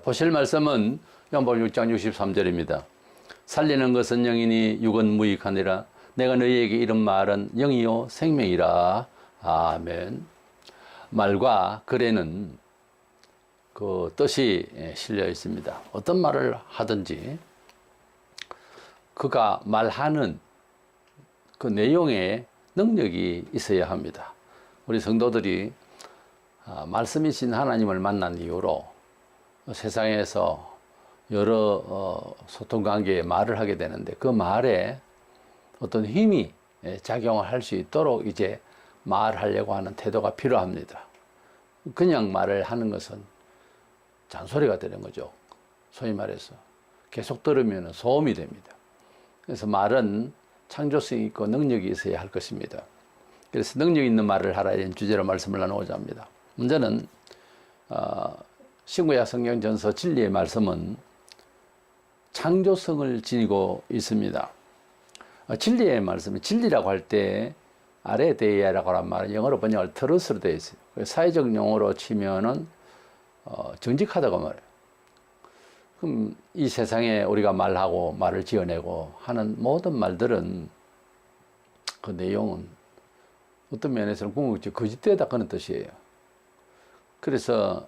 보실 말씀은 요한복음 6장 63절입니다. 살리는 것은 영이니 육은 무익하니라. 내가 너희에게 이런 말은 영이요 생명이라. 아멘. 말과 글에는 그 뜻이 실려 있습니다. 어떤 말을 하든지 그가 말하는 그 내용에 능력이 있어야 합니다. 우리 성도들이 말씀이신 하나님을 만난 이후로 세상에서 여러 소통관계에 말을 하게 되는데 그 말에 어떤 힘이 작용을 할 수 있도록 이제 말하려고 하는 태도가 필요합니다. 그냥 말을 하는 것은 잔소리가 되는 거죠. 소위 말해서 계속 들으면 소음이 됩니다. 그래서 말은 창조성 있고 능력이 있어야 할 것입니다. 그래서 능력 있는 말을 하라 이런 주제로 말씀을 나누고자 합니다. 먼저는 신구약 성경전서 진리의 말씀은 창조성을 지니고 있습니다. 진리의 말씀은 진리라고 할 때 아레데이아라고 하는 말은 영어로 번역을 트루스로 되어 있어요. 사회적 용어로 치면은 정직하다고 말해요. 그럼 이 세상에 우리가 말하고 말을 지어내고 하는 모든 말들은 그 내용은 어떤 면에서는 궁극적 거짓되다 그런 뜻이에요. 그래서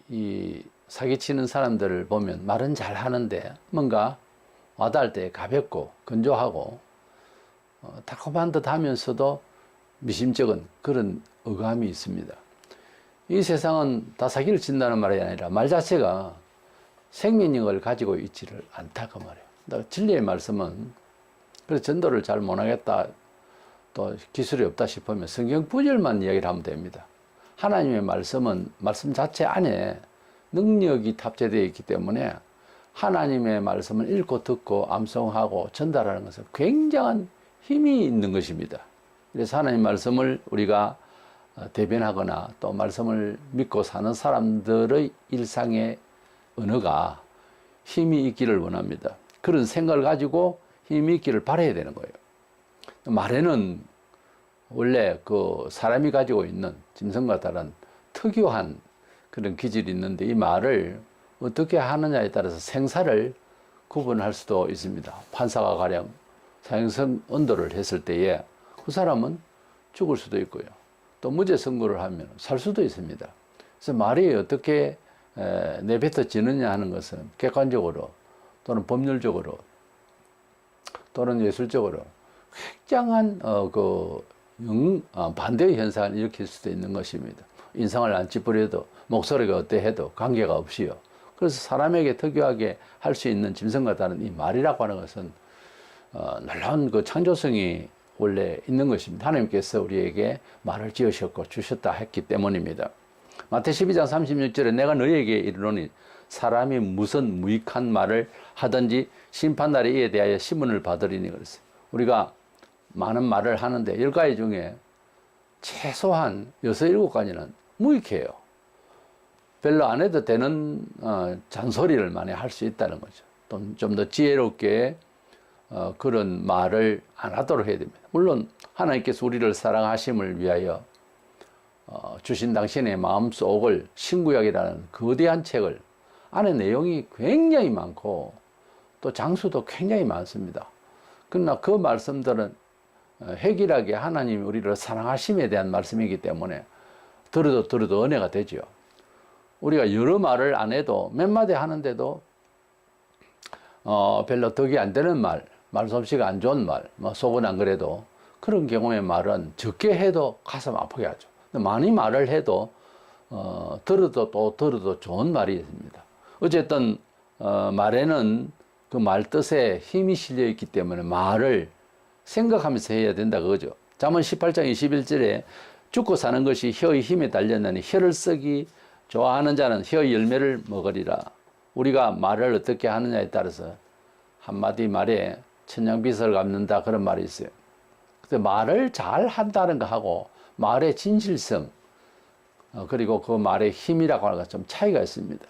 이 사기치는 사람들을 보면 말은 잘 하는데 뭔가 와닿을 때 가볍고 건조하고 달콤한 듯 하면서도 미심쩍은 그런 어감이 있습니다. 이 세상은 다 사기를 친다는 말이 아니라 말 자체가 생명력을 가지고 있지를 않다 그 말이에요. 진리의 말씀은 그래서 전도를 잘 못하겠다 또 기술이 없다 싶으면 성경 구절만 이야기를 하면 됩니다. 하나님의 말씀은 말씀 자체 안에 능력이 탑재되어 있기 때문에 하나님의 말씀을 읽고 듣고 암송하고 전달하는 것은 굉장한 힘이 있는 것입니다. 그래서 하나님 말씀을 우리가 대변하거나 또 말씀을 믿고 사는 사람들의 일상의 언어가 힘이 있기를 원합니다. 그런 생각을 가지고 힘이 있기를 바라야 되는 거예요. 말에는 원래 그 사람이 가지고 있는 짐승과 다른 특유한 그런 기질이 있는데 이 말을 어떻게 하느냐에 따라서 생사를 구분할 수도 있습니다. 판사가 가령 사형선 언도를 했을 때에 그 사람은 죽을 수도 있고요. 또 무죄 선고를 하면 살 수도 있습니다. 그래서 말이 어떻게 내뱉어지느냐 하는 것은 객관적으로 또는 법률적으로 또는 예술적으로 굉장한 반대의 현상을 일으킬 수도 있는 것입니다. 인상을 안 찌푸려도 목소리가 어때해도 관계가 없이요. 그래서 사람에게 특유하게 할 수 있는 짐승과 다른 이 말이라고 하는 것은 놀라운 그 창조성이 원래 있는 것입니다. 하나님께서 우리에게 말을 지으셨고 주셨다 했기 때문입니다. 마태 12장 36절에 내가 너희에게 이르노니 사람이 무슨 무익한 말을 하든지 심판날에 이에 대하여 시문을 받으리니 그랬어요. 우리가 많은 말을 하는데 10가지 중에 최소한 6, 7가지는 무익해요. 별로 안 해도 되는 잔소리를 많이 할 수 있다는 거죠. 좀 더 지혜롭게 그런 말을 안 하도록 해야 됩니다. 물론 하나님께서 우리를 사랑하심을 위하여 주신 당신의 마음속을 신구약이라는 거대한 책을 안에 내용이 굉장히 많고 또 장수도 굉장히 많습니다. 그러나 그 말씀들은 획일하게 하나님이 우리를 사랑하심에 대한 말씀이기 때문에 들어도 은혜가 되죠. 우리가 여러 말을 안 해도 몇 마디 하는데도 별로 덕이 안 되는 말솜씨가 안 좋은 말, 속은 안 그래도 그런 경우의 말은 적게 해도 가슴 아프게 하죠. 많이 말을 해도 들어도 좋은 말이 있습니다. 어쨌든 말에는 그 말 뜻에 힘이 실려 있기 때문에 말을 생각하면서 해야 된다 그거죠. 잠언 18장 21절에 죽고 사는 것이 혀의 힘에 달렸나니 혀를 쓰기 좋아하는 자는 혀의 열매를 먹으리라. 우리가 말을 어떻게 하느냐에 따라서 한마디 말에 천냥빚을 갚는다 그런 말이 있어요. 그래서 말을 잘 한다는 거하고 말의 진실성 그리고 그 말의 힘이라고 하는 것 좀 차이가 있습니다.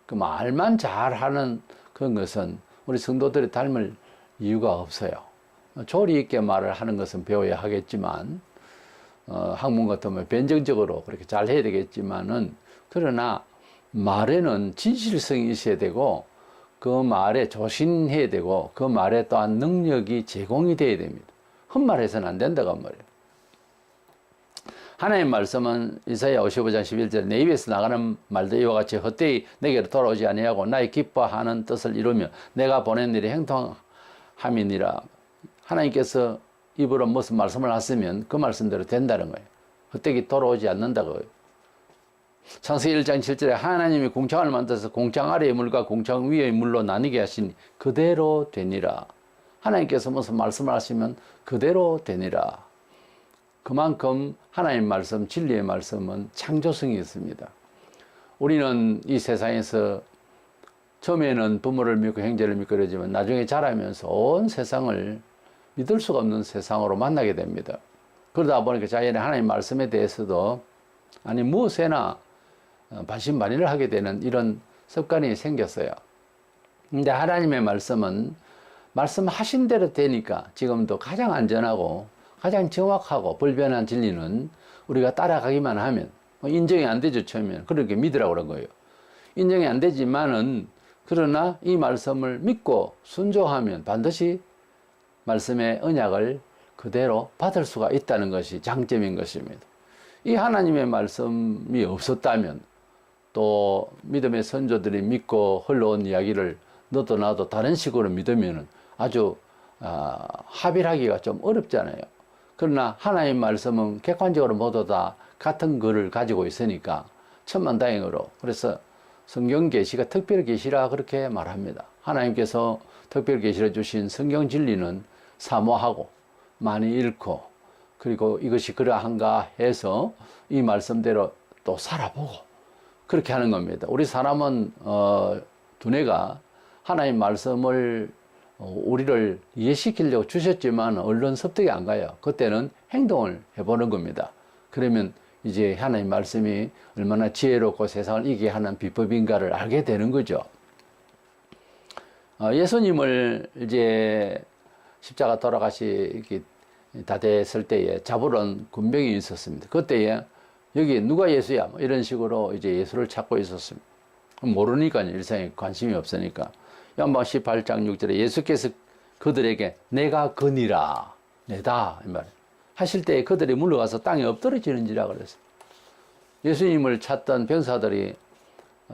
그 말만 잘하는 그런 것은 우리 성도들이 닮을 이유가 없어요. 조리 있게 말을 하는 것은 배워야 하겠지만 학문 같으면 변정적으로 그렇게 잘 해야 되겠지만은 그러나 말에는 진실성이 있어야 되고 그 말에 조신해야 되고 그 말에 또한 능력이 제공이 돼야 됩니다. 헛말해서는 안 된다고 말이에요. 하나님 말씀은 이사야 55장 11절에 내 입에서 나가는 말도 이와 같이 헛되이 내게로 돌아오지 아니하고 나의 기뻐하는 뜻을 이루며 내가 보낸 일이 행통함이니라. 하나님께서 입으로 무슨 말씀을 하시면 그 말씀대로 된다는 거예요. 헛되이 돌아오지 않는다고요. 창세기 1장 7절에 하나님이 궁창을 만들어서 궁창 아래의 물과 궁창 위의 물로 나뉘게 하시니 그대로 되니라. 하나님께서 무슨 말씀을 하시면 그대로 되니라. 그만큼 하나님 말씀, 진리의 말씀은 창조성이 있습니다. 우리는 이 세상에서 처음에는 부모를 믿고 형제를 믿고 그러지만 나중에 자라면서 온 세상을 믿을 수가 없는 세상으로 만나게 됩니다. 그러다 보니까 자기는 하나님 말씀에 대해서도 아니 무엇에나 반신반의를 하게 되는 이런 습관이 생겼어요. 근데 하나님의 말씀은 말씀하신 대로 되니까 지금도 가장 안전하고 가장 정확하고 불변한 진리는 우리가 따라가기만 하면 인정이 안 되죠. 처음에는 그렇게 믿으라고 그런 거예요. 인정이 안 되지만은 그러나 이 말씀을 믿고 순종하면 반드시 말씀의 언약을 그대로 받을 수가 있다는 것이 장점인 것입니다. 이 하나님의 말씀이 없었다면 또 믿음의 선조들이 믿고 흘러온 이야기를 너도 나도 다른 식으로 믿으면 아주 합일하기가 좀 어렵잖아요. 그러나 하나님 말씀은 객관적으로 모두 다 같은 글을 가지고 있으니까 천만다행으로 그래서 성경 계시가 특별 계시라 그렇게 말합니다. 하나님께서 특별 계시를 주신 성경 진리는 사모하고 많이 읽고 그리고 이것이 그러한가 해서 이 말씀대로 또 살아보고 그렇게 하는 겁니다. 우리 사람은 두뇌가 하나님 말씀을 우리를 이해시키려고 주셨지만 얼른 습득이 안 가요. 그때는 행동을 해보는 겁니다. 그러면 이제 하나님 말씀이 얼마나 지혜롭고 세상을 이기게 하는 비법인가를 알게 되는 거죠. 예수님을 이제 십자가 돌아가시기 다 됐을 때에 잡으러 군병이 있었습니다. 그때에 여기 누가 예수야? 이런 식으로 이제 예수를 찾고 있었습니다. 모르니까요. 일상에 관심이 없으니까. 요한복음 18장 6절에 예수께서 그들에게 내가 그니라 내다 이 말 하실 때 그들이 물러가서 땅에 엎드러지는지라 그랬어요. 예수님을 찾던 병사들이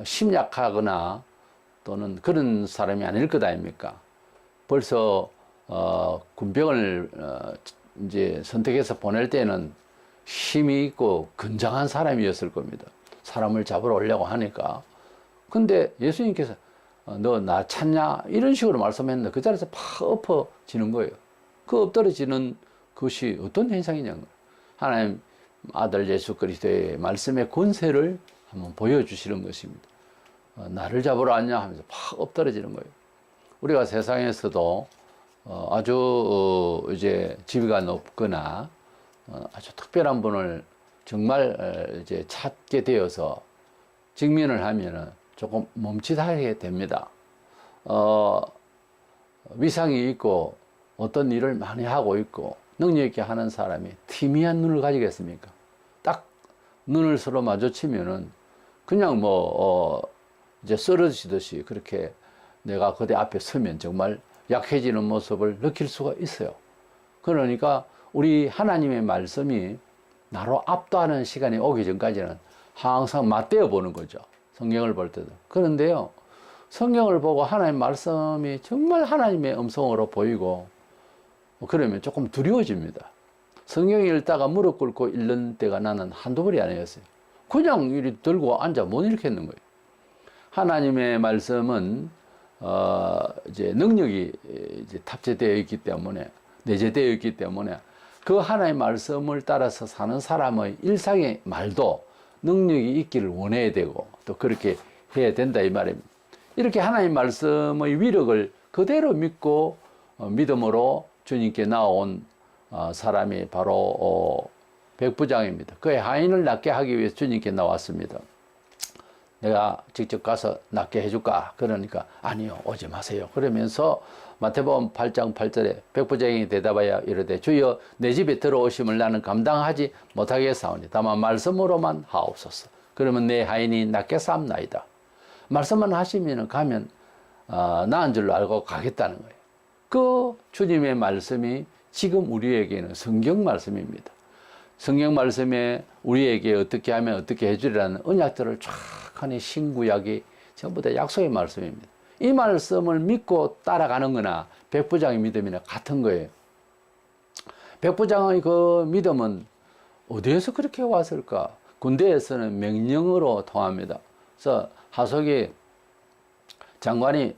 심약하거나 또는 그런 사람이 아닐 것 아닙니까? 벌써 군병을 이제 선택해서 보낼 때는 힘이 있고 건장한 사람이었을 겁니다. 사람을 잡으러 오려고 하니까. 근데 예수님께서 너 나 찾냐? 이런 식으로 말씀했는데 그 자리에서 팍 엎어지는 거예요. 그 엎드러지는 것이 어떤 현상이냐는 거예요. 하나님 아들 예수 그리스도의 말씀의 권세를 한번 보여주시는 것입니다. 나를 잡으러 왔냐 하면서 팍 엎드러지는 거예요. 우리가 세상에서도 아주 이제 지위가 높거나 아주 특별한 분을 정말 이제 찾게 되어서 직면을 하면은 조금 멈칫하게 됩니다. 위상이 있고 어떤 일을 많이 하고 있고 능력 있게 하는 사람이 티미한 눈을 가지겠습니까? 딱 눈을 서로 마주치면은 그냥 이제 쓰러지듯이 그렇게 내가 그대 앞에 서면 정말 약해지는 모습을 느낄 수가 있어요. 그러니까 우리 하나님의 말씀이 나로 압도하는 시간이 오기 전까지는 항상 맞대어 보는 거죠. 성경을 볼 때도. 그런데요, 성경을 보고 하나님 말씀이 정말 하나님의 음성으로 보이고 그러면 조금 두려워집니다. 성경 읽다가 무릎 꿇고 읽는 때가 나는 한두 번이 아니었어요. 그냥 이리 들고 앉아 못 읽겠는 거예요. 하나님의 말씀은 이제 능력이 이제 탑재되어 있기 때문에 내재되어 있기 때문에 그 하나님의 말씀을 따라서 사는 사람의 일상의 말도 능력이 있기를 원해야 되고 또 그렇게 해야 된다 이 말입니다. 이렇게 하나님 말씀의 위력을 그대로 믿고 믿음으로 주님께 나온 사람이 바로 백부장입니다. 그의 하인을 낫게 하기 위해서 주님께 나왔습니다. 내가 직접 가서 낫게 해줄까? 그러니까 아니요 오지 마세요. 그러면서 마태복음 8장 8절에 백부장이 대답하여 이르되 주여 내 집에 들어오심을 나는 감당하지 못하겠사오니 다만 말씀으로만 하옵소서. 그러면 내 하인이 낫게 쌉나이다. 말씀만 하시면 가면 나은 줄로 알고 가겠다는 거예요. 그 주님의 말씀이 지금 우리에게는 성경 말씀입니다. 성경 말씀에 우리에게 어떻게 하면 어떻게 해주리라는 언약들을 쫙 하니 신구약이 전부 다 약속의 말씀입니다. 이 말씀을 믿고 따라가는 거나 백부장의 믿음이나 같은 거예요. 백부장의 그 믿음은 어디에서 그렇게 왔을까? 군대에서는 명령으로 통합니다. 그래서 하석이 장관이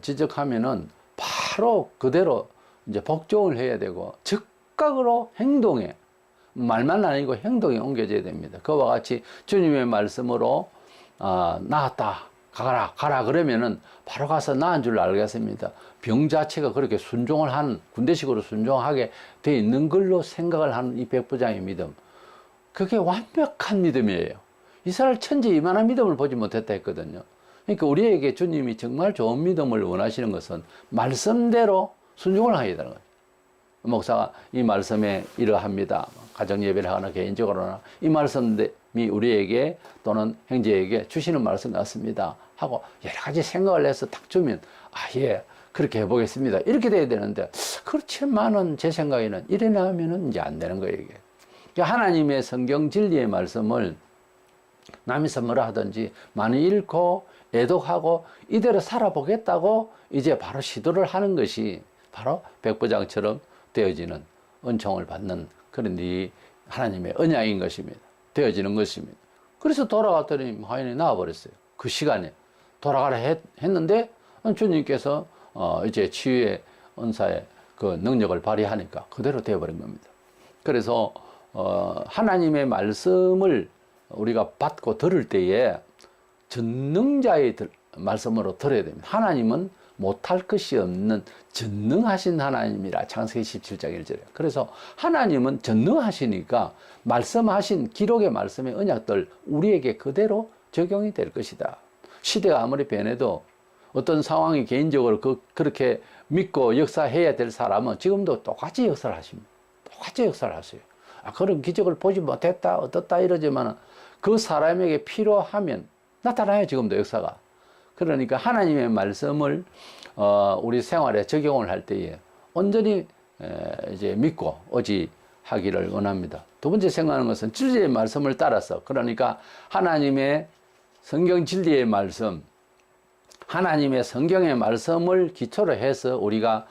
지적하면은 바로 그대로 이제 복종을 해야 되고 즉각으로 행동에, 말만 아니고 행동에 옮겨져야 됩니다. 그와 같이 주님의 말씀으로 나았다, 가라 그러면은 바로 가서 나은 줄 알겠습니다. 병 자체가 그렇게 순종을 하는, 군대식으로 순종하게 돼 있는 걸로 생각을 하는 이 백부장의 믿음, 그게 완벽한 믿음이에요. 이스라엘 천지 이만한 믿음을 보지 못했다 했거든요. 그러니까 우리에게 주님이 정말 좋은 믿음을 원하시는 것은 말씀대로 순종을 하게 되는 거예요. 목사가 이 말씀에 이러합니다. 가정 예배를 하거나 개인적으로나 이 말씀이 우리에게 또는 형제에게 주시는 말씀 같습니다 하고 여러 가지 생각을 해서 딱 주면 예, 그렇게 해보겠습니다. 이렇게 돼야 되는데, 그렇지만은 제 생각에는 이래 나오면은 이제 안 되는 거예요, 이게. 하나님의 성경 진리의 말씀을 남이서 뭐라 하든지 많이 읽고 애독하고 이대로 살아보겠다고 이제 바로 시도를 하는 것이 바로 백부장처럼 되어지는, 은총을 받는 그런 이 하나님의 언약인 것입니다. 되어지는 것입니다. 그래서 돌아갔더니 하인이 나와버렸어요. 그 시간에 돌아가라 했는데 주님께서 이제 치유의 은사의 그 능력을 발휘하니까 그대로 되어버린 겁니다. 그래서 하나님의 말씀을 우리가 받고 들을 때에 전능자의 말씀으로 들어야 됩니다. 하나님은 못할 것이 없는 전능하신 하나님이라 창세기 17장 1절에. 그래서 하나님은 전능하시니까 말씀하신 기록의 말씀의 언약들 우리에게 그대로 적용이 될 것이다. 시대가 아무리 변해도 어떤 상황이 개인적으로 그렇게 믿고 역사해야 될 사람은 지금도 똑같이 역사를 하십니다. 똑같이 역사를 하세요. 그런 기적을 보지 못했다 어떻다 이러지만 그 사람에게 필요하면 나타나요. 지금도 역사가. 그러니까 하나님의 말씀을 우리 생활에 적용을 할 때에 온전히 이제 믿고 의지하기를 원합니다. 두 번째 생각하는 것은 진리의 말씀을 따라서, 그러니까 하나님의 성경 진리의 말씀, 하나님의 성경의 말씀을 기초로 해서 우리가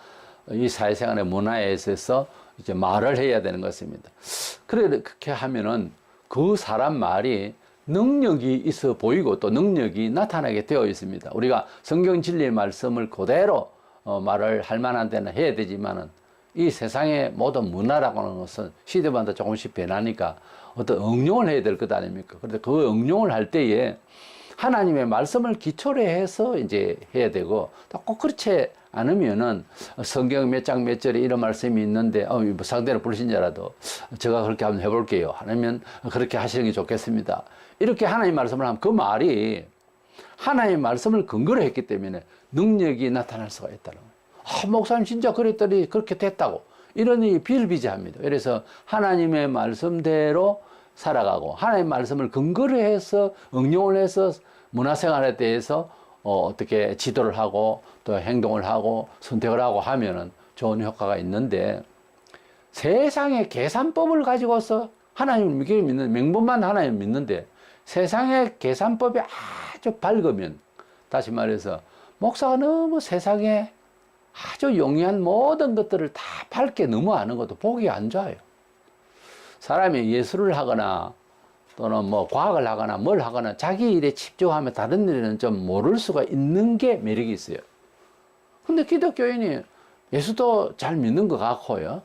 이 사회생활의 문화에 있어서 이제 말을 해야 되는 것입니다. 그렇게 하면은 그 사람 말이 능력이 있어 보이고 또 능력이 나타나게 되어 있습니다. 우리가 성경 진리의 말씀을 그대로 말을 할 만한 데는 해야 되지만은 이 세상의 모든 문화라고 하는 것은 시대마다 조금씩 변하니까 어떤 응용을 해야 될 것 아닙니까? 그런데 그 응용을 할 때에 하나님의 말씀을 기초로 해서 이제 해야 되고, 또 꼭 그렇지 않으면은 성경 몇 장 몇 절에 이런 말씀이 있는데 상대는 불신자라도 제가 그렇게 한번 해볼게요. 아니면 그렇게 하시는 게 좋겠습니다. 이렇게 하나님 말씀을 하면 그 말이 하나님 말씀을 근거로 했기 때문에 능력이 나타날 수가 있다는 거예요. 목사님 진짜 그랬더니 그렇게 됐다고, 이러니 비일비재합니다. 그래서 하나님의 말씀대로 살아가고 하나님 말씀을 근거로 해서 응용을 해서 문화생활에 대해서 어떻게 지도를 하고 또 행동을 하고 선택을 하고 하면은 좋은 효과가 있는데, 세상의 계산법을 가지고서 하나님을 믿는, 명분만 하나님을 믿는데 세상의 계산법이 아주 밝으면, 다시 말해서 목사가 너무 세상에 아주 용이한 모든 것들을 다 밝게 너무 아는 것도 보기 안 좋아요. 사람이 예술을 하거나 또는 뭐 과학을 하거나 뭘 하거나 자기 일에 집중하면 다른 일에는 좀 모를 수가 있는 게 매력이 있어요. 근데 기독교인이 예수도 잘 믿는 것 같고요,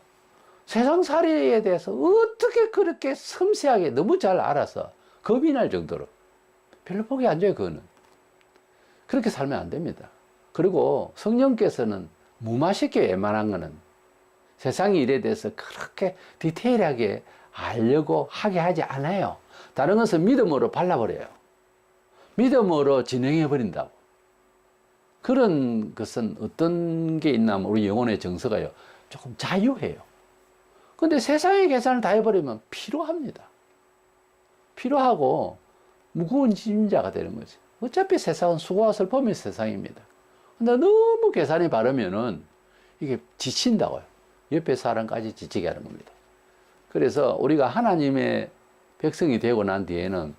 세상살이에 대해서 어떻게 그렇게 섬세하게 너무 잘 알아서 겁이 날 정도로 별로 보기 안 좋아요. 그거는 그렇게 살면 안 됩니다. 그리고 성령께서는 무마시게 웬만한 거는 세상 일에 대해서 그렇게 디테일하게 알려고 하게 하지 않아요. 다른 것은 믿음으로 발라버려요. 믿음으로 진행해버린다고. 그런 것은 어떤 게 있나 하면 우리 영혼의 정서가요, 조금 자유해요. 근데 세상의 계산을 다 해버리면 피로합니다. 피로하고 무거운 짐자가 되는 거지. 어차피 세상은 수고와 슬픔의 세상입니다. 근데 너무 계산이 바르면은 이게 지친다고요. 옆에 사람까지 지치게 하는 겁니다. 그래서 우리가 하나님의 백성이 되고 난 뒤에는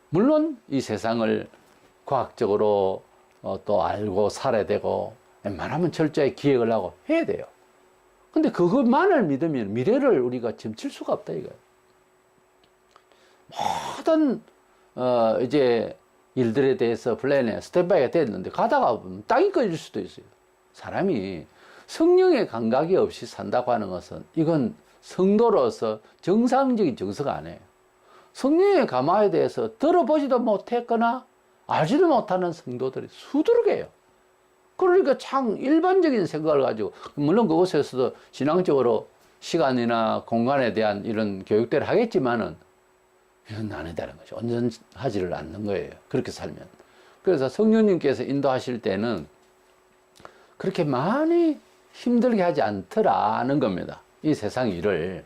물론 이 세상을 과학적으로 또 알고 살아야 되고 웬만하면 철저히 기획을 하고 해야 돼요. 근데 그것만을 믿으면 미래를 우리가 점칠 수가 없다 이거예요. 모든 이제 일들에 대해서 플랜에 스텝 바이가 됐는데 가다가 땅이 꺼질 수도 있어요. 사람이 성령의 감각이 없이 산다고 하는 것은 이건 성도로서 정상적인 정서가 아니에요. 성령의 감화에 대해서 들어보지도 못했거나 알지도 못하는 성도들이 수두룩해요. 그러니까 참 일반적인 생각을 가지고, 물론 그곳에서도 신앙적으로 시간이나 공간에 대한 이런 교육들을 하겠지만은 이건 아니다는 거죠. 온전하지를 않는 거예요. 그렇게 살면. 그래서 성령님께서 인도하실 때는 그렇게 많이 힘들게 하지 않더라는 겁니다. 이 세상 일을.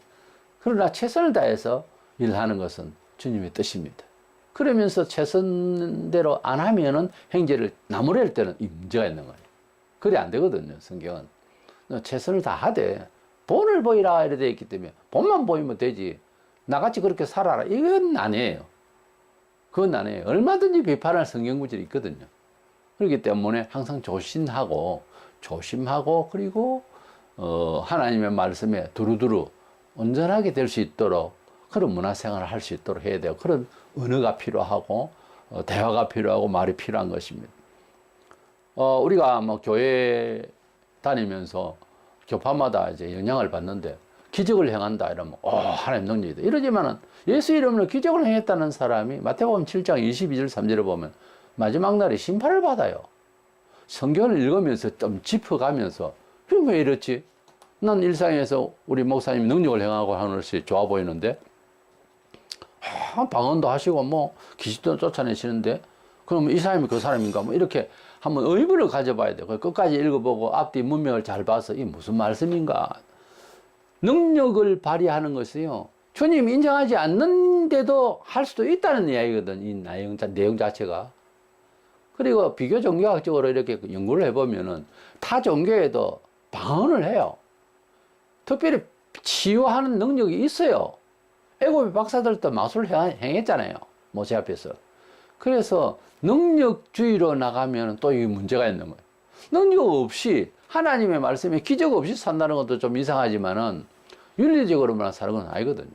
그러나 최선을 다해서 일하는 것은 주님의 뜻입니다. 그러면서 최선대로 안 하면은 행제를 나무랄 때는 이 문제가 있는 거예요. 그래 안 되거든요, 성경은. 최선을 다하되 본을 보이라 이래 되어 있기 때문에 본만 보이면 되지. 나같이 그렇게 살아라. 이건 아니에요. 그건 아니에요. 얼마든지 비판할 성경 구절이 있거든요. 그렇기 때문에 항상 조심하고 그리고 하나님의 말씀에 두루두루 온전하게 될 수 있도록 그런 문화생활을 할 수 있도록 해야 돼요. 그런 언어가 필요하고 대화가 필요하고 말이 필요한 것입니다. 우리가 뭐 교회 다니면서 교파마다 이제 영향을 받는데 기적을 행한다 이러면 하나님 능력이다 이러지만은 예수 이름으로 기적을 행했다는 사람이 마태복음 7장 22절 3절을 보면 마지막 날에 심판을 받아요. 성경을 읽으면서 좀 짚어가면서 왜 이렇지? 난 일상에서 우리 목사님이 능력을 행하고 하는 것이 좋아 보이는데 방언도 하시고 뭐 귀신도 쫓아내시는데 그럼 이 사람이 그 사람인가 뭐 이렇게 한번 의문을 가져봐야 돼요. 끝까지 읽어보고 앞뒤 문맥을 잘 봐서 이게 무슨 말씀인가. 능력을 발휘하는 것이요 주님 인정하지 않는데도 할 수도 있다는 이야기거든. 이 내용 자체가. 그리고 비교 종교학적으로 이렇게 연구를 해보면은 타 종교에도 방언을 해요. 특별히 치유하는 능력이 있어요. 애굽의 박사들도 마술을 행했잖아요. 모세 앞에서. 그래서 능력주의로 나가면 또 이 문제가 있는 거예요. 능력 없이 하나님의 말씀에 기적 없이 산다는 것도 좀 이상하지만은 윤리적으로만 사는 건 아니거든요.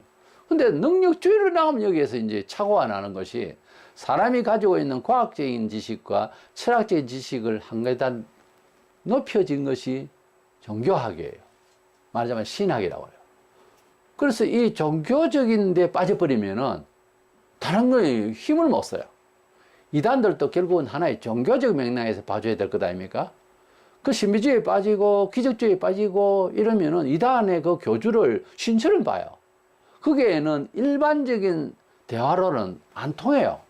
근데 능력주의로 나가면 여기에서 이제 착오가 나는 것이 사람이 가지고 있는 과학적인 지식과 철학적인 지식을 한 계단 높여진 것이 종교학이에요. 말하자면 신학이라고 해요. 그래서 이 종교적인 데 빠져버리면은 다른 거에 힘을 못 써요. 이단들도 결국은 하나의 종교적 맥락에서 봐줘야 될 것 아닙니까? 그 신비주의에 빠지고 기적주의에 빠지고 이러면은 이단의 그 교주를 신처럼 봐요. 거기에는 일반적인 대화로는 안 통해요.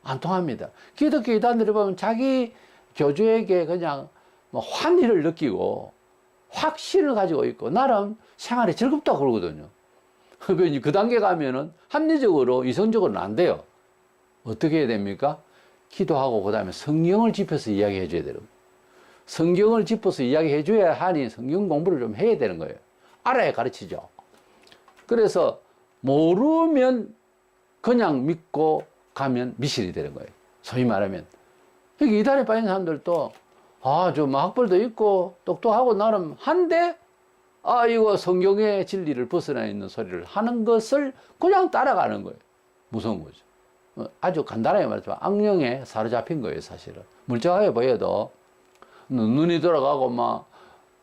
안 통합니다. 기독교 이단들을 보면 자기 교주에게 그냥 뭐 환희를 느끼고 확신을 가지고 있고 나름 생활이 즐겁다고 그러거든요. 그 단계 가면은 합리적으로 이성적으로는 안 돼요. 어떻게 해야 됩니까? 기도하고 그 다음에 성경을 짚어서 이야기해 줘야 되는 거예요. 성경을 짚어서 이야기해 줘야 하니 성경 공부를 좀 해야 되는 거예요. 알아야 가르치죠. 그래서 모르면 그냥 믿고 가면 미실이 되는 거예요. 소위 말하면. 여기 이단에 빠진 사람들도 좀 학벌도 있고 똑똑하고 나름 한데 이거 성경의 진리를 벗어나 있는 소리를 하는 것을 그냥 따라가는 거예요. 무서운 거죠. 아주 간단하게 말하지만 악령에 사로잡힌 거예요, 사실은. 물정하게 보여도 눈이 돌아가고 막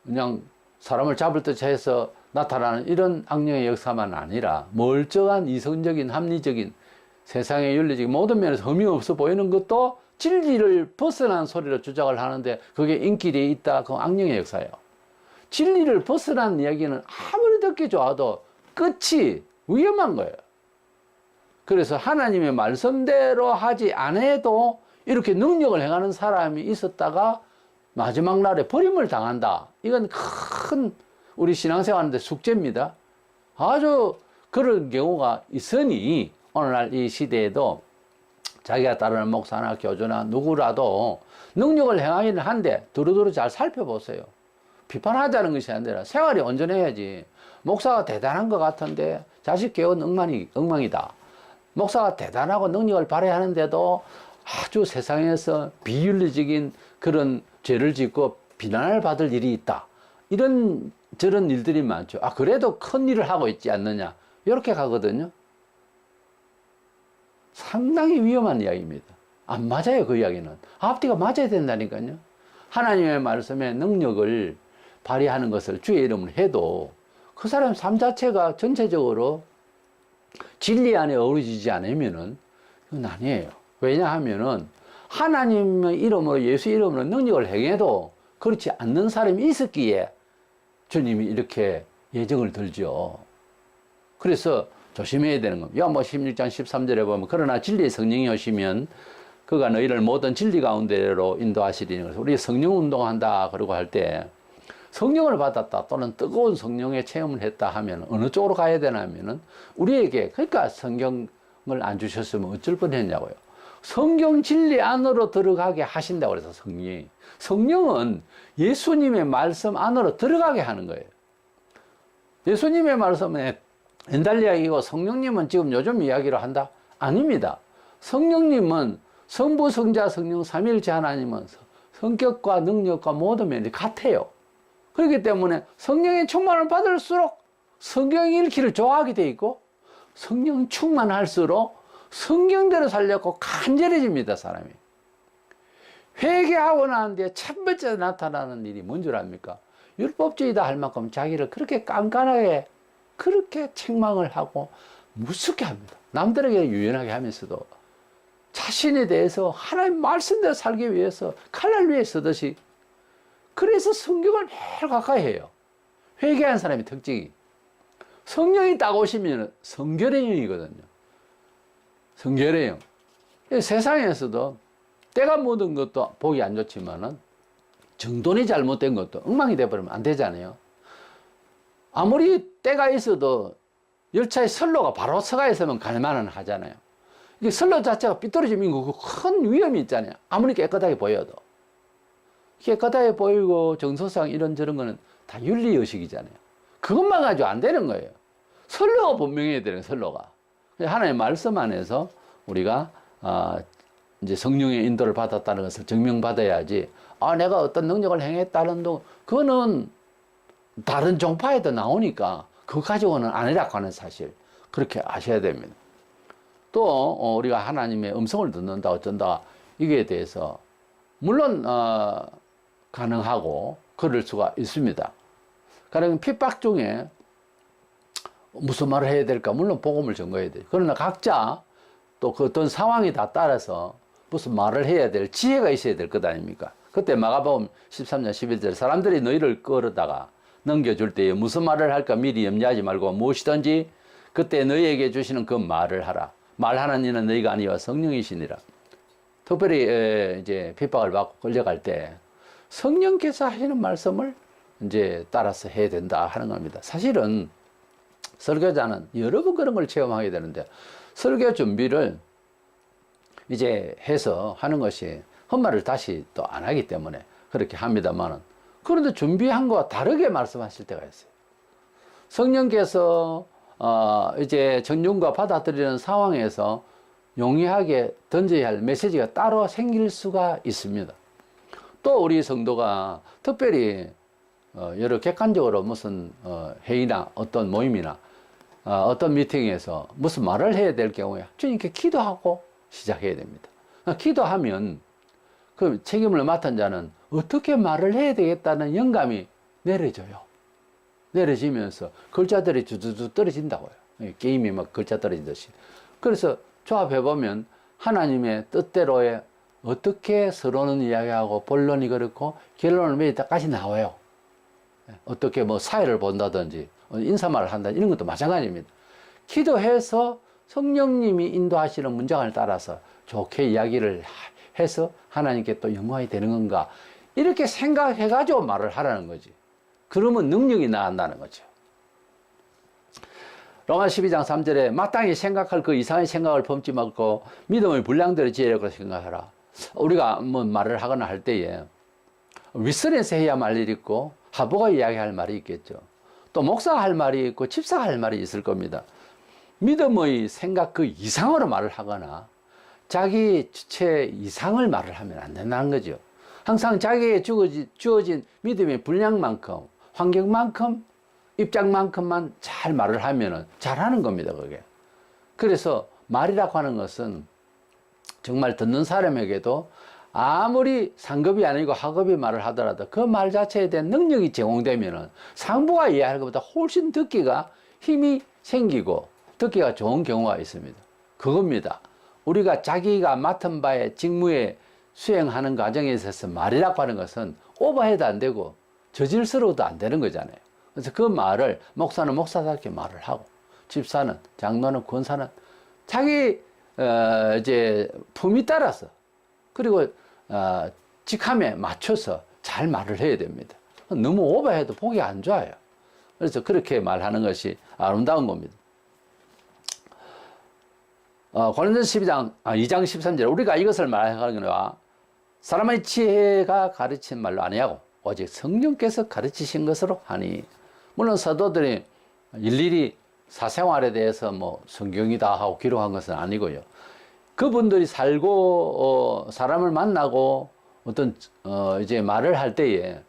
그냥 사람을 잡을 듯 해서 나타나는 이런 악령의 역사만 아니라 멀쩡한 이성적인 합리적인 세상의 윤리적인 모든 면에서 흠이 없어 보이는 것도 진리를 벗어난 소리로 주장을 하는데 그게 인기리에 있다. 그건 악령의 역사예요. 진리를 벗어난 이야기는 아무리 듣기 좋아도 끝이 위험한 거예요. 그래서 하나님의 말씀대로 하지 않아도 이렇게 능력을 행하는 사람이 있었다가 마지막 날에 버림을 당한다. 이건 큰 우리 신앙생활하는데 숙제입니다. 아주 그런 경우가 있으니 오늘날 이 시대에도 자기가 따르는 목사나 교주나 누구라도 능력을 행하기는 한데 두루두루 잘 살펴보세요. 비판하자는 것이 아니라 생활이 온전해야지. 목사가 대단한 것 같은데 자식 교육은 엉망이다. 목사가 대단하고 능력을 발휘하는데도 아주 세상에서 비윤리적인 그런 죄를 짓고 비난을 받을 일이 있다. 이런 저런 일들이 많죠. 아, 그래도 큰 일을 하고 있지 않느냐. 이렇게 가거든요. 상당히 위험한 이야기입니다. 안 맞아요, 그 이야기는. 앞뒤가 맞아야 된다니까요. 하나님의 말씀에 능력을 발휘하는 것을 주의 이름으로 해도 그 사람 삶 자체가 전체적으로 진리 안에 어우러지지 않으면은 그건 아니에요. 왜냐하면은 하나님의 이름으로, 예수 이름으로 능력을 행해도 그렇지 않는 사람이 있었기에 주님이 이렇게 예정을 들죠. 그래서 조심해야 되는 겁니다. 요한복음 16장 13절에 보면 그러나 진리의 성령이 오시면 그가 너희를 모든 진리 가운데로 인도하시리니, 그래서 우리 성령 운동한다 그러고 할 때 성령을 받았다 또는 뜨거운 성령의 체험을 했다 하면 어느 쪽으로 가야 되나 하면은 우리에게, 그러니까 성경을 안 주셨으면 어쩔 뻔했냐고요. 성경 진리 안으로 들어가게 하신다고 그래서 성령은 예수님의 말씀 안으로 들어가게 하는 거예요. 예수님의 말씀에 옛날 이야기고 성령님은 지금 요즘 이야기로 한다? 아닙니다. 성령님은 성부, 성자, 성령 삼위일체 하나님은 성격과 능력과 모든 면이 같아요. 그렇기 때문에 성령의 충만을 받을수록 성경 읽기를 좋아하게 돼 있고 성령 충만할수록 성경대로 살려고 간절해집니다, 사람이. 회개하고 난 뒤에 첫 번째 나타나는 일이 뭔 줄 압니까? 율법주의다 할 만큼 자기를 그렇게 깐깐하게 그렇게 책망을 하고 무섭게 합니다. 남들에게 유연하게 하면서도 자신에 대해서 하나님 말씀대로 살기 위해서 칼날 위에 쓰듯이, 그래서 성경을 매일 가까이 해요. 회개한 사람의 특징이 성령이 딱 오시면 성결의 영이거든요. 성결의 영. 세상에서도 때가 묻은 것도 보기 안 좋지만은 정돈이 잘못된 것도 엉망이 돼버리면 안 되잖아요. 아무리 때가 있어도 열차의 선로가 바로 서가 있으면 갈만은 하잖아요. 이게 선로 자체가 삐뚤어지면 큰 위험이 있잖아요. 아무리 깨끗하게 보여도. 깨끗하게 보이고 정서상 이런저런 거는 다 윤리의식이잖아요. 그것만 가지고 안 되는 거예요. 선로가 분명해야 되는 선로가. 하나님의 말씀 안에서 우리가 이제 성령의 인도를 받았다는 것을 증명받아야지, 내가 어떤 능력을 행했다는 동, 그거는 다른 종파에도 나오니까 그거 가지고는 아니라고 하는 사실, 그렇게 아셔야 됩니다. 또 우리가 하나님의 음성을 듣는다 어쩐다 이게 대해서 물론 가능하고 그럴 수가 있습니다. 가령 핍박 중에 무슨 말을 해야 될까, 물론 복음을 전거해야 돼요. 그러나 각자 또 그 어떤 상황에 다 따라서 무슨 말을 해야 될 지혜가 있어야 될 것 아닙니까? 그때 마가복음 13장 11절 사람들이 너희를 끌어다가 넘겨줄 때에 무슨 말을 할까 미리 염려하지 말고 무엇이든지 그때 너희에게 주시는 그 말을 하라. 말하는 이는 너희가 아니와 성령이시니라. 특별히 이제 핍박을 받고 끌려갈 때 성령께서 하시는 말씀을 이제 따라서 해야 된다 하는 겁니다. 사실은 설교자는 여러 번 그런 걸 체험하게 되는데 설교 준비를 이제 해서 하는 것이 헛말을 다시 또 안 하기 때문에 그렇게 합니다만은, 그런데 준비한 거와 다르게 말씀하실 때가 있어요. 성령께서 이제 정중과 받아들이는 상황에서 용이하게 던져야 할 메시지가 따로 생길 수가 있습니다. 또 우리 성도가 특별히 여러 객관적으로 무슨 회의나 어떤 모임이나 어떤 미팅에서 무슨 말을 해야 될 경우에 주님께 기도하고 시작해야 됩니다. 기도하면 그 책임을 맡은 자는 어떻게 말을 해야 되겠다는 영감이 내려져요. 내려지면서 글자들이 주주주 떨어진다고요. 게임이 막 글자 떨어지듯이. 그래서 조합해보면 하나님의 뜻대로의 어떻게 서로는 이야기하고 본론이 그렇고 결론을 맺을 때까지 나와요. 어떻게 뭐 사회를 본다든지 인사말을 한다 이런 것도 마찬가지입니다. 기도해서 성령님이 인도하시는 문장을 따라서 좋게 이야기를 해서 하나님께 또 영광이 되는 건가, 이렇게 생각해가지고 말을 하라는 거지. 그러면 능력이 나간다는 거죠. 로마 12장 3절에 마땅히 생각할 그 이상의 생각을 품지 말고 믿음의 분량대로 지으려고 생각하라. 우리가 뭐 말을 하거나 할 때에 윗선에서 해야 할 일이 있고 하부가 이야기할 말이 있겠죠. 또 목사가 할 말이 있고 집사가 할 말이 있을 겁니다. 믿음의 생각 그 이상으로 말을 하거나 자기 주체 이상을 말을 하면 안 된다는 거죠. 항상 자기에게 주어진 믿음의 분량만큼, 환경만큼, 입장만큼만 잘 말을 하면 잘하는 겁니다, 그게. 그래서 말이라고 하는 것은 정말 듣는 사람에게도 아무리 상급이 아니고 하급이 말을 하더라도 그 말 자체에 대한 능력이 제공되면 상부가 이해할 것보다 훨씬 듣기가 힘이 생기고 듣기가 좋은 경우가 있습니다. 그겁니다. 우리가 자기가 맡은 바의 직무에 수행하는 과정에 있어서 말이라고 하는 것은 오버해도 안 되고 저질스러워도 안 되는 거잖아요. 그래서 그 말을 목사는 목사답게 말을 하고 집사는 장로는 권사는 자기 이제 품이 따라서 그리고 직함에 맞춰서 잘 말을 해야 됩니다. 너무 오버해도 보기 안 좋아요. 그래서 그렇게 말하는 것이 아름다운 겁니다. 고린도서 2장 13절 우리가 이것을 말하거니와 사람의 지혜가 가르친 말로 아니하고 오직 성령께서 가르치신 것으로 하니. 물론 사도들이 일일이 사생활에 대해서 뭐 성경이다 하고 기록한 것은 아니고요. 그분들이 살고 사람을 만나고 어떤 이제 말을 할 때에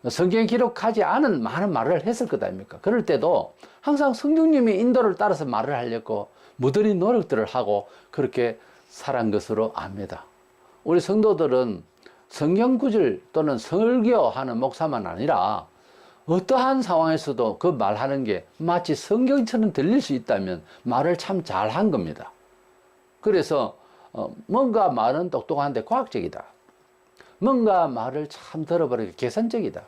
성경에 기록하지 않은 많은 말을 했을 것 아닙니까? 그럴 때도 항상 성령님의 인도를 따라서 말을 하려고 무던히 노력들을 하고 그렇게 살한 것으로 압니다. 우리 성도들은 성경 구절 또는 설교하는 목사만 아니라 어떠한 상황에서도 그 말하는 게 마치 성경처럼 들릴 수 있다면 말을 참 잘한 겁니다. 그래서 뭔가 말은 똑똑한데 과학적이다. 뭔가 말을 참 들어보니까 계산적이다.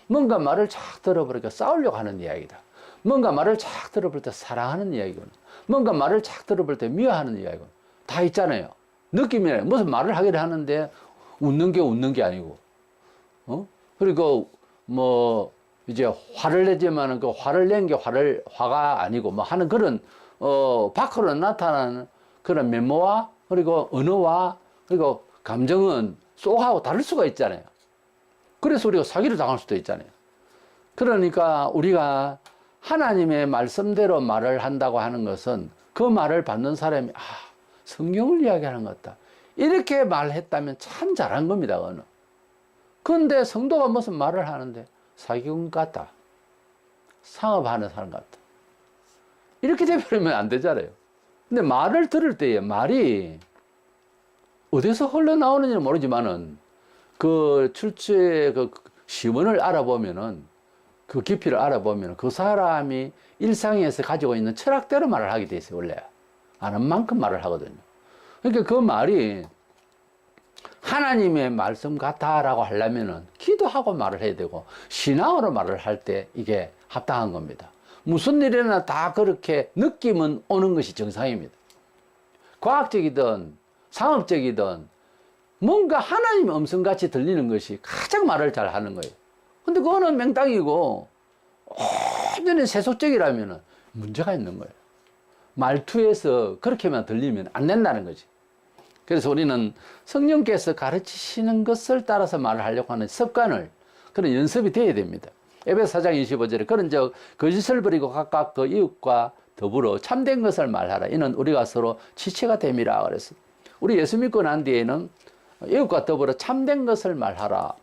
뭔가 말을 착 들어보니까 싸우려고 하는 이야기다. 뭔가 말을 착 들어볼 때 사랑하는 이야기군. 뭔가 말을 착 들어볼 때 미워하는 이야기군. 다 있잖아요. 느낌이에요. 무슨 말을 하기를 하는데 웃는 게 아니고, 그리고 뭐 이제 화를 내지만은 그 화를 낸 게 화가 아니고 뭐 하는 그런 밖으로 나타나는 그런 면모와 그리고 언어와 그리고 감정은 쏙하고 다를 수가 있잖아요. 그래서 우리가 사기를 당할 수도 있잖아요. 그러니까 우리가 하나님의 말씀대로 말을 한다고 하는 것은 그 말을 받는 사람이 성경을 이야기하는 것 같다. 이렇게 말했다면 참 잘한 겁니다. 그런데 성도가 무슨 말을 하는데 사기꾼 같다. 상업하는 사람 같다. 이렇게 되버리면 안 되잖아요. 근데 말을 들을 때에 말이 어디서 흘러나오는지는 모르지만은 그 출처의 그 시원을 알아보면은 그 깊이를 알아보면 그 사람이 일상에서 가지고 있는 철학대로 말을 하게 돼 있어요. 원래 아는 만큼 말을 하거든요. 그러니까 그 말이 하나님의 말씀 같다라고 하려면은 기도하고 말을 해야 되고 신앙으로 말을 할 때 이게 합당한 겁니다. 무슨 일이나 다 그렇게 느낌은 오는 것이 정상입니다. 과학적이든 상업적이든 뭔가 하나님의 음성같이 들리는 것이 가장 말을 잘 하는 거예요. 근데 그거는 맹땅이고 완전히 세속적이라면 문제가 있는 거예요. 말투에서 그렇게만 들리면 안 된다는 거지. 그래서 우리는 성령께서 가르치시는 것을 따라서 말을 하려고 하는 습관을, 그런 연습이 되어야 됩니다. 에베소 4장 25절에 그런 적 거짓을 버리고 각각 그 이웃과 더불어 참된 것을 말하라. 이는 우리가 서로 지체가 됨이라 그랬어요. 우리 예수 믿고 난 뒤에는 이웃과 더불어 참된 것을 말하라.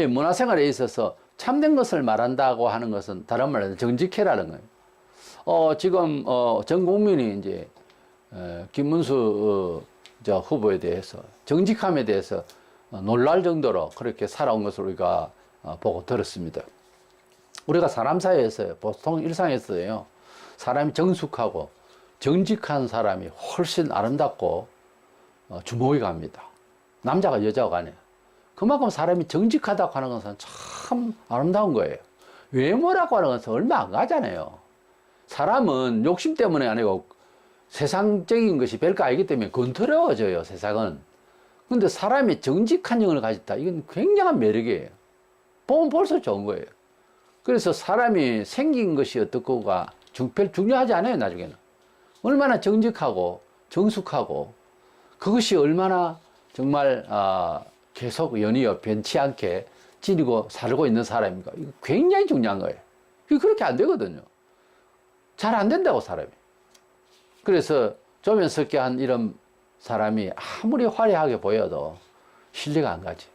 문화생활에 있어서 참된 것을 말한다고 하는 것은 다른 말로 정직해라는 거예요. 지금 전 국민이 이제 김문수 후보에 대해서 정직함에 대해서 놀랄 정도로 그렇게 살아온 것을 우리가 보고 들었습니다. 우리가 사람 사이에서 보통 일상에서요, 사람이 정숙하고 정직한 사람이 훨씬 아름답고 주목이 갑니다. 남자가 여자가 간에. 그만큼 사람이 정직하다고 하는 것은 참 아름다운 거예요. 외모라고 하는 것은 얼마 안 가잖아요. 사람은 욕심 때문에 아니고 세상적인 것이 별거 아니기 때문에 건드려져요, 세상은. 근데 사람이 정직한 영을 가졌다. 이건 굉장한 매력이에요. 보면 볼수록 좋은 거예요. 그래서 사람이 생긴 것이 어떻고가 별 중요하지 않아요, 나중에는. 얼마나 정직하고 정숙하고 그것이 얼마나 정말 계속 연이어 변치 않게 지니고 살고 있는 사람인가. 이거 굉장히 중요한 거예요. 이게 그렇게 안 되거든요. 잘 안 된다고, 사람이. 그래서 조면석계한 이런 사람이 아무리 화려하게 보여도 신뢰가 안 가지.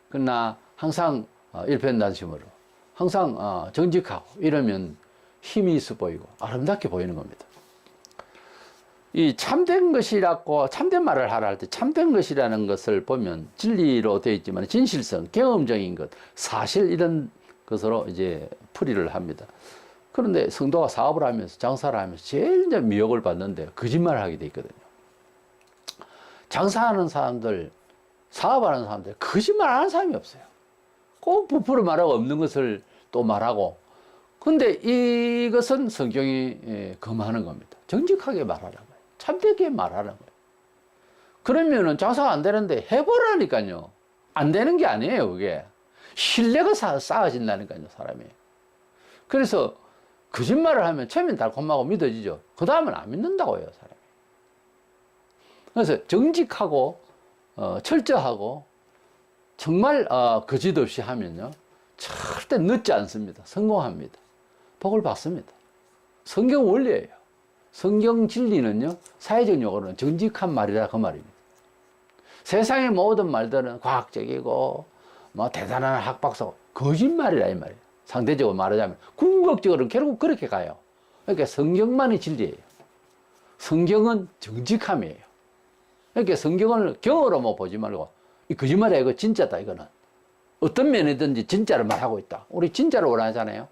그러나 항상 일편단심으로 항상 정직하고 이러면 힘이 있어 보이고 아름답게 보이는 겁니다. 이 참된 것이라고, 참된 말을 하라 할 때 참된 것이라는 것을 보면 진리로 되어 있지만 진실성, 경험적인 것, 사실 이런 것으로 이제 풀이를 합니다. 그런데 성도가 사업을 하면서 장사를 하면서 제일 이제 미혹을 받는데 거짓말을 하게 돼 있거든요. 장사하는 사람들, 사업하는 사람들 거짓말 안 하는 사람이 없어요. 꼭 부풀어 말하고 없는 것을 또 말하고. 근데 이것은 성경이 금하는 겁니다. 정직하게 말하라는 거예요. 참되게 말하는 거예요. 그러면은 장사가 안 되는데 해보라니까요. 안 되는 게 아니에요, 그게. 신뢰가 쌓아진다니까요, 사람이. 그래서 거짓말을 하면 처음엔 달콤하고 믿어지죠. 그 다음은 안 믿는다고요, 사람이. 그래서 정직하고, 철저하고, 정말, 거짓 없이 하면요. 절대 늦지 않습니다. 성공합니다. 복을 받습니다. 성경 원리예요. 성경 진리는요, 사회적 용어로는 정직한 말이라 그 말입니다. 세상의 모든 말들은 과학적이고, 뭐 대단한 학박사고, 거짓말이라 이 말이에요. 상대적으로 말하자면. 궁극적으로는 결국 그렇게 가요. 그러니까 성경만이 진리예요. 성경은 정직함이에요. 그러니까 성경을 경으로만 보지 말고, 이 거짓말이야, 이거 진짜다, 이거는. 어떤 면이든지 진짜를 말하고 있다. 우리 진짜를 원하잖아요.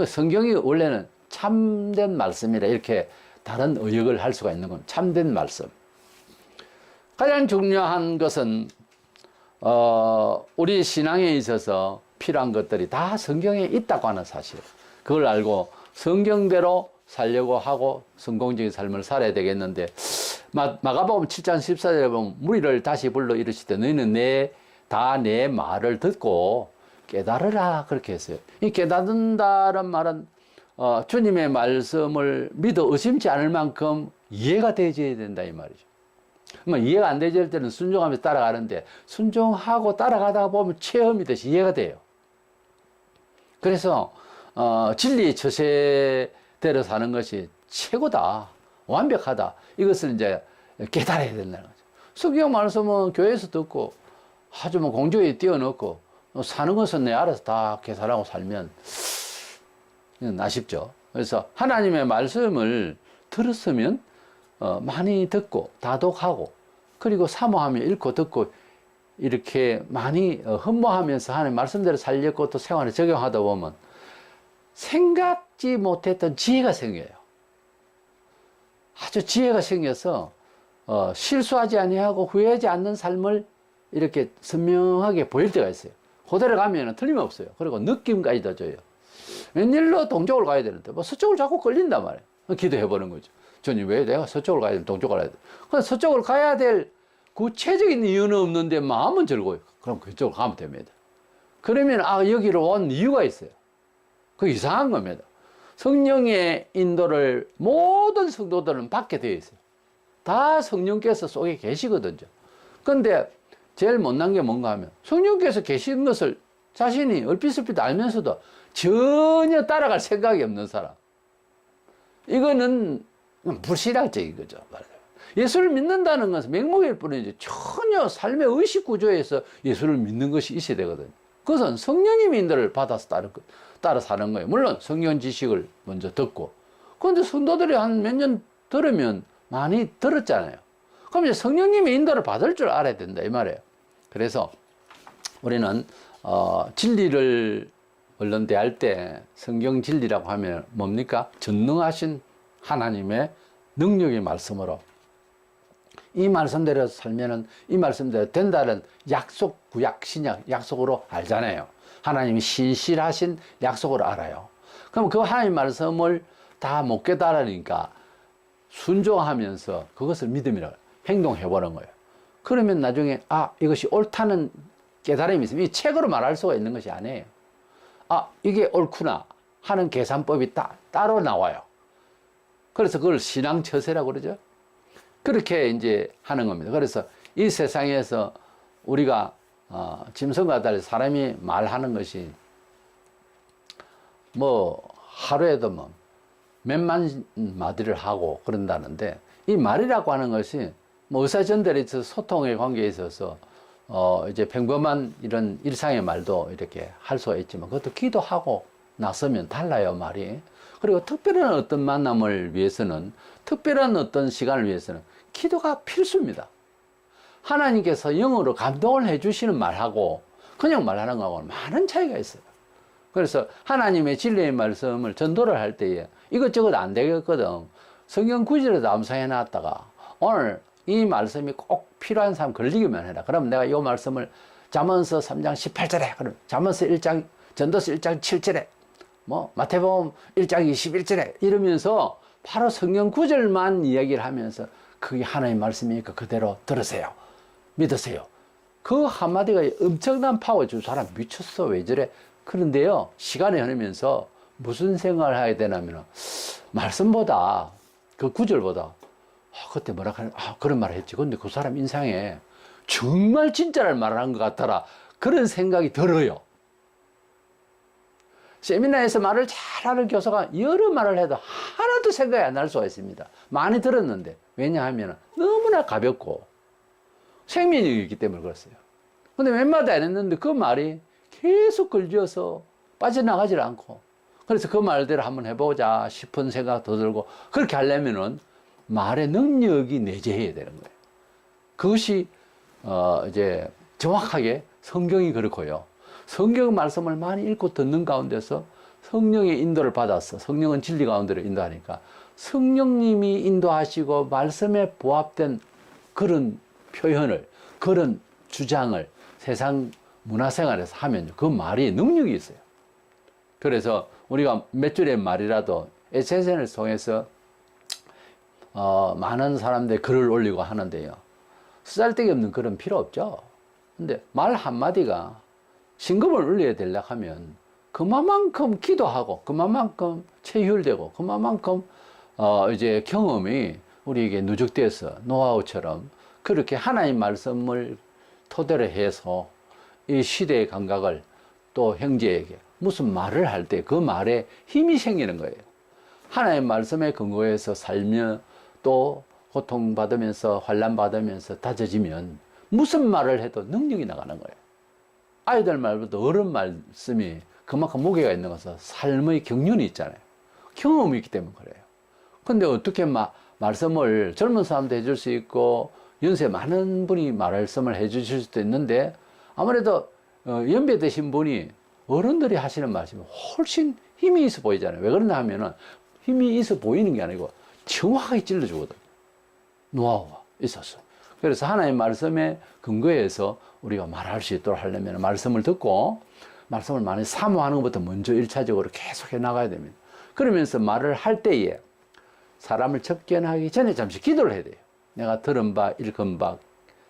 성경이 원래는 참된 말씀이라 이렇게 다른 의역을 할 수가 있는 건 참된 말씀. 가장 중요한 것은 우리 신앙에 있어서 필요한 것들이 다 성경에 있다고 하는 사실. 그걸 알고 성경대로 살려고 하고 성공적인 삶을 살아야 되겠는데, 마가복음 7장 14절에 보면 무리를 다시 불러 이르시되 너희는 내 말을 듣고 깨달으라, 그렇게 했어요. 이 깨닫는다는 말은 주님의 말씀을 믿어 의심치 않을 만큼 이해가 되어야 된다, 이 말이죠. 이해가 안 되질 때는 순종하면서 따라가는데, 순종하고 따라가다 보면 체험이듯이 이해가 돼요. 그래서 진리의 처세대로 사는 것이 최고다, 완벽하다, 이것을 이제 깨달아야 된다는 거죠. 성경 말씀은 교회에서 듣고 아주 공주에 띄워넣고 사는 것은 내 알아서 다 계산하고 살면 아쉽죠. 그래서 하나님의 말씀을 들었으면 많이 듣고 다독하고, 그리고 사모하며 읽고 듣고 이렇게 많이 흠모하면서 하나님 말씀대로 살렸고 또 생활에 적용하다 보면 생각지 못했던 지혜가 생겨요. 아주 지혜가 생겨서 실수하지 아니하고 후회하지 않는 삶을 이렇게 선명하게 보일 때가 있어요. 그대로 가면 틀림없어요. 그리고 느낌까지도 줘요. 웬일로 동쪽을 가야 되는데 뭐 서쪽을 자꾸 끌린단 말이에요. 기도해보는 거죠. 주님, 왜 내가 서쪽을 가야 되면 동쪽을 가야 돼? 그럼 서쪽을 가야 될 구체적인 이유는 없는데 마음은 즐거워요. 그럼 그쪽으로 가면 됩니다. 그러면 여기로 온 이유가 있어요. 그 이상한 겁니다. 성령의 인도를 모든 성도들은 받게 되어 있어요. 다 성령께서 속에 계시거든요. 그런데 제일 못난 게 뭔가 하면 성령께서 계신 것을 자신이 얼핏얼핏 알면서도 전혀 따라갈 생각이 없는 사람. 이거는 불신앙적인 거죠. 예수를 믿는다는 것은 맹목일 뿐이지 전혀 삶의 의식 구조에서 예수를 믿는 것이 있어야 되거든요. 그것은 성령님의 인도를 받아서 따라 사는 거예요. 물론 성경 지식을 먼저 듣고. 그런데 성도들이 한 몇 년 들으면 많이 들었잖아요. 그럼 이제 성령님의 인도를 받을 줄 알아야 된다, 이 말이에요. 그래서 우리는 진리를 얼른 대할 때 성경 진리라고 하면 뭡니까? 전능하신 하나님의 능력의 말씀으로 이 말씀대로 살면은 이 말씀대로 된다는 약속, 구약, 신약 약속으로 알잖아요. 하나님이 신실하신 약속을 알아요. 그럼 그 하나님 말씀을 다 못 깨달으니까 순종하면서 그것을 믿음이라고 행동해보는 거예요. 그러면 나중에 이것이 옳다는 깨달음이 있으면 이 책으로 말할 수가 있는 것이 아니에요. 아, 이게 옳구나 하는 계산법이 따로 나와요. 그래서 그걸 신앙처세라고 그러죠. 그렇게 이제 하는 겁니다. 그래서 이 세상에서 우리가 짐승과 달리 사람이 말하는 것이 뭐 하루에도 뭐 몇만 마디를 하고 그런다는데, 이 말이라고 하는 것이 뭐 의사전달에 있어서 소통의 관계에 있어서 이제 평범한 이런 일상의 말도 이렇게 할 수가 있지만, 그것도 기도하고 나서면 달라요, 말이. 그리고 특별한 어떤 만남을 위해서는, 특별한 어떤 시간을 위해서는 기도가 필수입니다. 하나님께서 영으로 감동을 해주시는 말하고 그냥 말하는 거하고는 많은 차이가 있어요. 그래서 하나님의 진리의 말씀을 전도를 할 때에 이것저것 안 되겠거든. 성경 구절에도 암송해 놨다가 오늘 이 말씀이 꼭 필요한 사람 걸리기만 해라. 그럼 내가 이 말씀을 잠언서 3장 18절에, 그럼 잠언서 1장, 전도서 1장 7절에, 뭐 마태복음 1장 21절에 이러면서 바로 성경 구절만 이야기를 하면서 그게 하나님의 말씀이니까 그대로 들으세요. 믿으세요. 그 한마디가 엄청난 파워 주 사람 미쳤어. 왜 저래? 그런데요, 시간이 흐르면서 무슨 생각을 하게 되냐면, 말씀보다, 그 구절보다, 그때 뭐라 하냐, 그런 말을 했지. 근데 그 사람 인상에 정말 진짜를 말하는 것 같더라. 그런 생각이 들어요. 세미나에서 말을 잘하는 교사가 여러 말을 해도 하나도 생각이 안 날 수가 있습니다. 많이 들었는데. 왜냐하면 너무나 가볍고 생명력이 있기 때문에 그렇어요. 근데 몇 마디 안 했는데 그 말이 계속 걸려서 빠져나가질 않고, 그래서 그 말대로 한번 해보자 싶은 생각 더 들고, 그렇게 하려면은 말의 능력이 내재해야 되는 거예요. 그것이 이제 정확하게 성경이 그렇고요. 성경 말씀을 많이 읽고 듣는 가운데서 성령의 인도를 받아서, 성령은 진리 가운데로 인도하니까 성령님이 인도하시고 말씀에 부합된 그런 표현을, 그런 주장을 세상 문화생활에서 하면 그 말이 능력이 있어요. 그래서 우리가 몇 줄의 말이라도 SNS를 통해서 많은 사람들이 글을 올리고 하는데요, 쓰잘데기 없는 글은 필요 없죠. 근데 말 한마디가 신금을 울려야 되려고 하면 그만큼 기도하고 그만큼 체휼되고 그만큼 이제 경험이 우리에게 누적돼서 노하우처럼 그렇게 하나님 말씀을 토대로 해서 이 시대의 감각을 또 형제에게 무슨 말을 할 때 그 말에 힘이 생기는 거예요. 하나님 말씀에 근거해서 살며 또 고통받으면서 환난받으면서 다져지면 무슨 말을 해도 능력이 나가는 거예요. 아이들 말보다 어른 말씀이 그만큼 무게가 있는 것은 삶의 경륜이 있잖아요. 경험이 있기 때문에 그래요. 근데 어떻게 말씀을 젊은 사람도 해줄 수 있고 연세 많은 분이 말씀을 해주실 수도 있는데, 아무래도 연배 되신 분이 어른들이 하시는 말씀이 훨씬 힘이 있어 보이잖아요. 왜 그러냐 하면은 힘이 있어 보이는 게 아니고 정확하게 찔러주거든. 노하우가 있었어. 그래서 하나님 말씀에 근거해서 우리가 말할 수 있도록 하려면 말씀을 듣고 말씀을 많이 사모하는 것부터 먼저 1차적으로 계속 해 나가야 됩니다. 그러면서 말을 할 때에 사람을 접견하기 전에 잠시 기도를 해야 돼요. 내가 들은 바, 읽은 바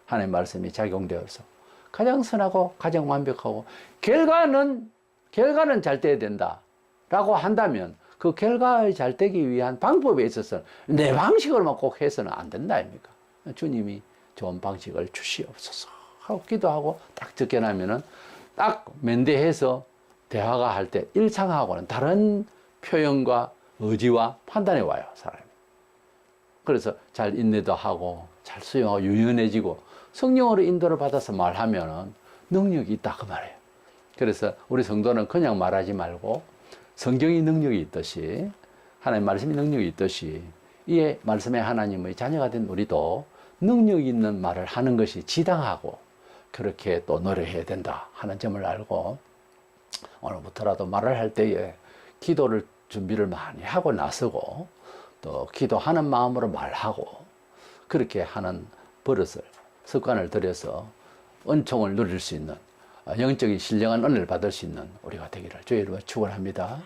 하나님의 말씀이 작용되어서 가장 선하고 가장 완벽하고 결과는 잘 돼야 된다 라고 한다면 그 결과에 잘 되기 위한 방법에 있어서 내 방식으로만 꼭 해서는 안 된다 아닙니까? 주님이 좋은 방식을 주시옵소서 하고 기도하고 딱 적혀나면은 딱 면대해서 대화가 할 때 일상하고는 다른 표현과 의지와 판단이 와요, 사람이. 그래서 잘 인내도 하고 잘 수용하고 유연해지고 성령으로 인도를 받아서 말하면은 능력이 있다 그 말이에요. 그래서 우리 성도는 그냥 말하지 말고 성경이 능력이 있듯이, 하나님 말씀이 능력이 있듯이 이 말씀의 하나님의 자녀가 된 우리도 능력 있는 말을 하는 것이 지당하고 그렇게 또 노력해야 된다 하는 점을 알고, 오늘부터라도 말을 할 때에 기도를 준비를 많이 하고 나서고 또 기도하는 마음으로 말하고 그렇게 하는 버릇을, 습관을 들여서 은총을 누릴 수 있는, 영적인 신령한 은혜를 받을 수 있는 우리가 되기를 주의 이름으로 축원합니다.